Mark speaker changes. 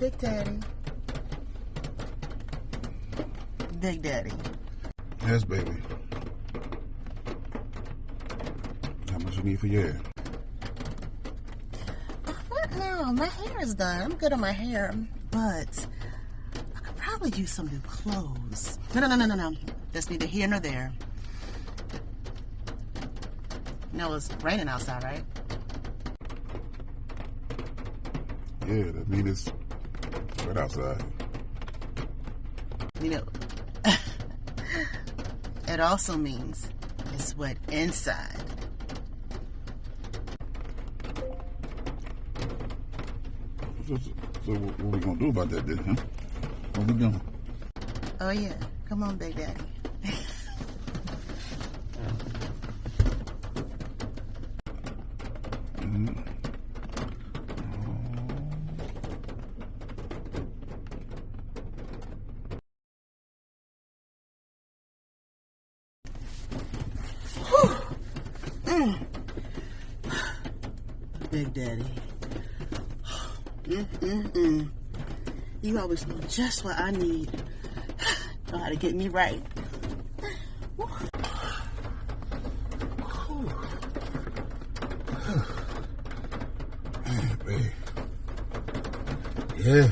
Speaker 1: Big Daddy. Big Daddy.
Speaker 2: Yes, baby. How much you need for your hair?
Speaker 1: What now? My hair is done. I'm good on my hair. But I could probably use some new clothes. No. That's neither here nor there. You know, it's raining outside, right?
Speaker 2: Yeah, that means it's wet outside.
Speaker 1: You know, it also means it's wet inside.
Speaker 2: So what we gonna do about that then, huh? What we doing?
Speaker 1: Oh yeah, come on, Big Daddy. Big Daddy. You always know just what I need. Know how to get me right.
Speaker 2: Man, babe. Yeah.